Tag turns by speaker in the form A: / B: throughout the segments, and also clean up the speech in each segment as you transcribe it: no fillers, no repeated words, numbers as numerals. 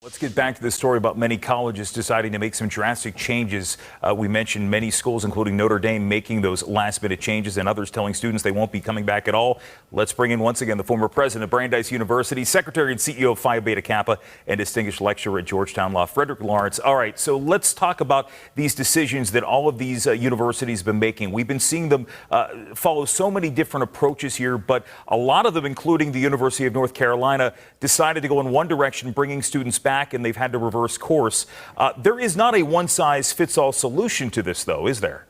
A: Let's get back to this story about many colleges deciding to make some drastic changes. We mentioned many schools, including Notre Dame, making those last-minute changes, and others telling students they won't be coming back at all. Let's bring in once again the former president of Brandeis University, secretary and CEO of Phi Beta Kappa, and distinguished lecturer at Georgetown Law, Frederick Lawrence. All right, so let's talk about these decisions that all of these universities have been making. We've been seeing them follow so many different approaches here, but a lot of them, including the University of North Carolina, decided to go in one direction, bringing students back, and they've had to reverse course. There is not a one-size-fits-all solution to this, though, is there?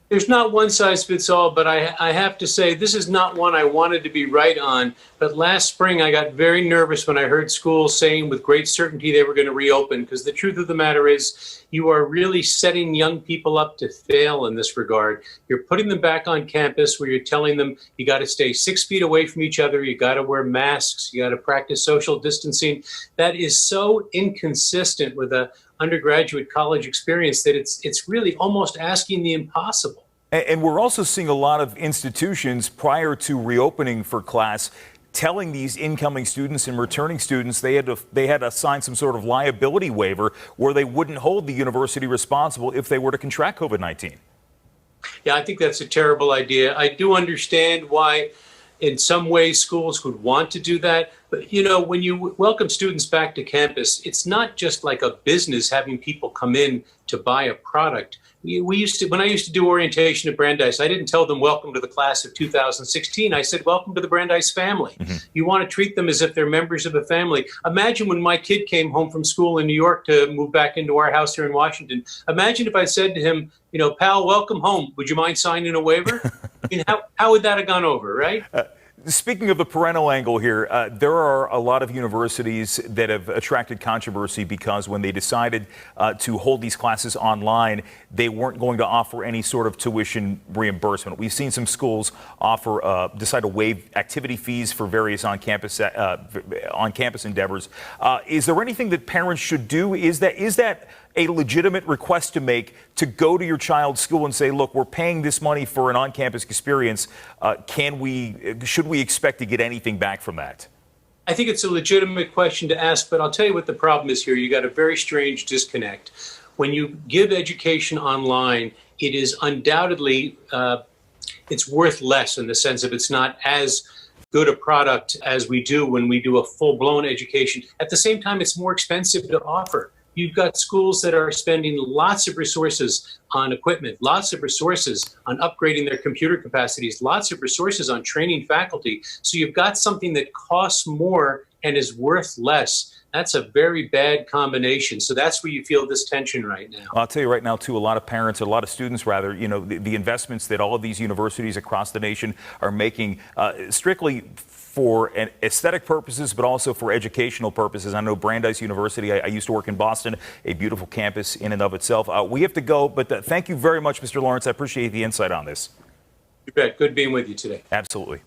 B: There's not one size fits all, but I have to say this is not one I wanted to be right on. But last spring, I got very nervous when I heard schools saying with great certainty they were going to reopen, because the truth of the matter is you are really setting young people up to fail in this regard. You're putting them back on campus where you're telling them you got to stay 6 feet away from each other, you got to wear masks, you got to practice social distancing. That is so inconsistent with a undergraduate college experience that it's really almost asking the impossible.
A: And we're also seeing a lot of institutions prior to reopening for class telling these incoming students and returning students they had to sign some sort of liability waiver where they wouldn't hold the university responsible if they were to contract COVID-19.
B: Yeah, I think that's a terrible idea. I do understand why in some ways schools would want to do that. But, you know, when you welcome students back to campus, it's not just like a business having people come in to buy a product. When I used to do orientation at Brandeis, I didn't tell them welcome to the class of 2016. I said welcome to the Brandeis family. You want to treat them as if they're members of a family. Imagine when my kid came home from school in New York to move back into our house here in Washington. Imagine if I said to him, you know, pal, welcome home. Would you mind signing a waiver? I mean, how would that have gone over, right?
A: Speaking of the parental angle here, there are a lot of universities that have attracted controversy because when they decided to hold these classes online, they weren't going to offer any sort of tuition reimbursement. We've seen some schools decide to waive activity fees for various on-campus endeavors. Is there anything that parents should do? Is that a legitimate request to make, to go to your child's school and say, look, we're paying this money for an on-campus experience. Should we expect to get anything back from that?
B: I think it's a legitimate question to ask, but I'll tell you what the problem is here. You got a very strange disconnect. When you give education online, it is undoubtedly, it's worth less in the sense of it's not as good a product as we do when we do a full-blown education. At the same time, it's more expensive to offer. You've got schools that are spending lots of resources on equipment, lots of resources on upgrading their computer capacities, lots of resources on training faculty. So you've got something that costs more and is worth less. That's a very bad combination. So that's where you feel this tension right now.
A: I'll tell you right now, too, a lot of parents, a lot of students, rather, you know, the investments that all of these universities across the nation are making strictly for aesthetic purposes, but also for educational purposes. I know Brandeis University, I used to work in Boston, a beautiful campus in and of itself. We have to go, but thank you very much, Mr. Lawrence. I appreciate the insight on this.
B: You bet. Good being with you today.
A: Absolutely.